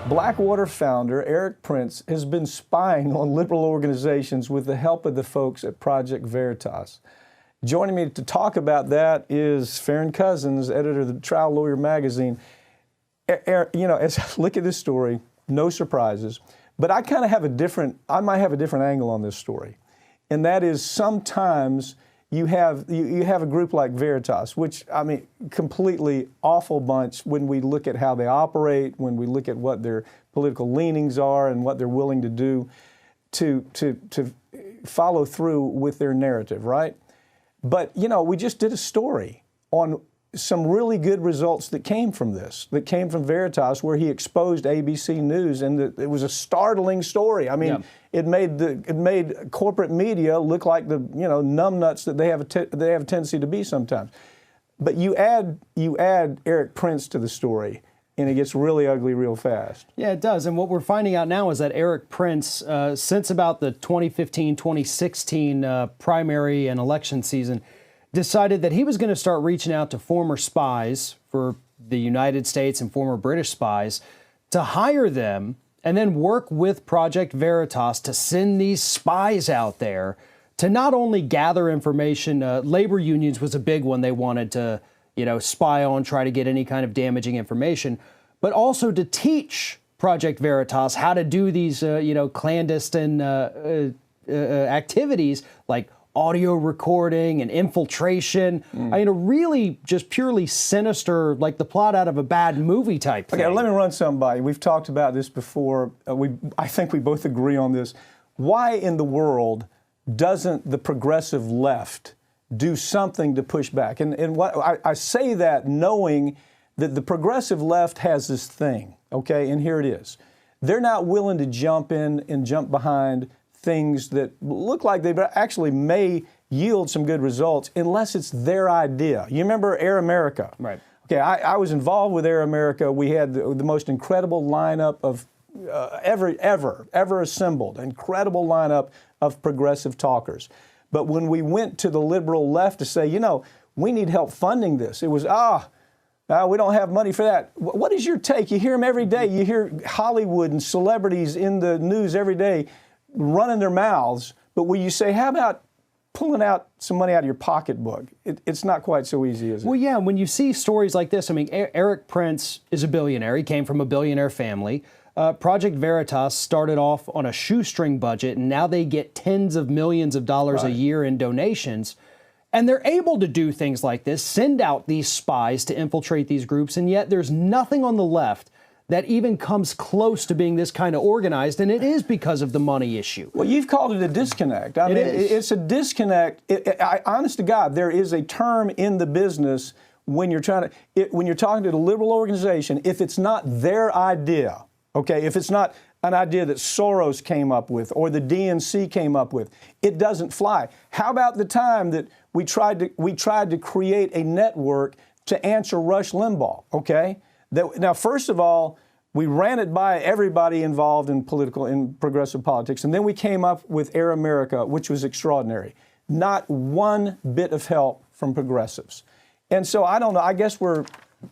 Blackwater founder Erik Prince has been spying on liberal organizations with the help of the folks at Project Veritas. Joining me to talk about that is Farron Cousins, editor of the Trial Lawyer magazine. As I look at this story, no surprises, but I might have a different angle on this story. And that is sometimes you have a group like Veritas, which, completely awful bunch when we look at how they operate, when we look at what their political leanings are and what they're willing to do to follow through with their narrative, right? But, we just did a story on some really good results that came from this, that came from Veritas, where he exposed ABC News, and it was a startling story. It made corporate media look like the numbnuts that they have a tendency to be sometimes. But you add Erik Prince to the story, and it gets really ugly real fast. Yeah, it does. And what we're finding out now is that Erik Prince, since about the 2015-2016 primary and election season, decided that he was going to start reaching out to former spies for the United States and former British spies to hire them and then work with Project Veritas to send these spies out there to not only gather information. Labor unions was a big one. They wanted to, spy on, try to get any kind of damaging information, but also to teach Project Veritas how to do these, clandestine activities like audio recording and infiltration. Really just purely sinister, like the plot out of a bad movie type thing. Okay, let me run something by you. We've talked about this before. I think we both agree on this. Why in the world doesn't the progressive left do something to push back? And what I say that knowing that the progressive left has this thing, okay, and here it is. They're not willing to jump in and jump behind things that look like they actually may yield some good results unless it's their idea. You remember Air America? Right. Okay, I was involved with Air America. We had the most incredible lineup of ever assembled, incredible lineup of progressive talkers. But when we went to the liberal left to say, we need help funding this, it was, we don't have money for that. What is your take? You hear them every day. You hear Hollywood and celebrities in the news every day running their mouths, but when you say, how about pulling out some money out of your pocketbook? It's not quite so easy, is it? Well, yeah, when you see stories like this, Erik Prince is a billionaire. He came from a billionaire family. Project Veritas started off on a shoestring budget, and now they get tens of millions of dollars a year in donations. And they're able to do things like this, send out these spies to infiltrate these groups, and yet there's nothing on the left that even comes close to being this kind of organized, and it is because of the money issue. Well, you've called it a disconnect. It's a disconnect. Honest to God, there is a term in the business when you're talking to the liberal organization, if it's not their idea, okay, if it's not an idea that Soros came up with or the DNC came up with, it doesn't fly. How about the time that we tried to create a network to answer Rush Limbaugh, okay? Now, first of all, we ran it by everybody involved in progressive politics, and then we came up with Air America, which was extraordinary. Not one bit of help from progressives. And so I don't know,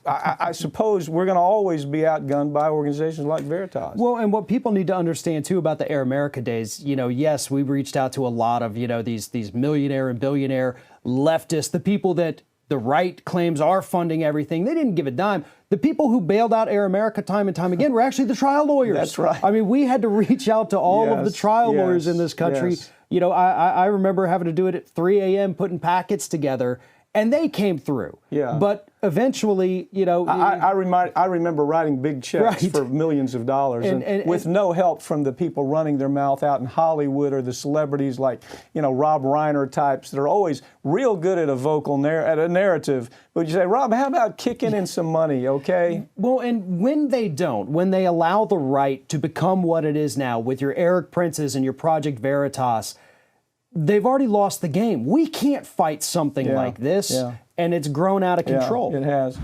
I suppose we're going to always be outgunned by organizations like Veritas. Well, and what people need to understand, too, about the Air America days, yes, we reached out to a lot of, these millionaire and billionaire leftists, the people that the right claims are funding everything. They didn't give a dime. The people who bailed out Air America time and time again were actually the trial lawyers. That's right. We had to reach out to all of the trial lawyers in this country. Yes. I remember having to do it at 3 a.m., putting packets together, and they came through. Yeah. But eventually, I remember writing big checks for millions of dollars and with no help from the people running their mouth out in Hollywood or the celebrities like, Rob Reiner types that are always real good at a narrative. But you say, Rob, how about kicking in some money, okay? Well, and when they allow the right to become what it is now with your Erik Princes and your Project Veritas, they've already lost the game. We can't fight something like this, and it's grown out of control. It has.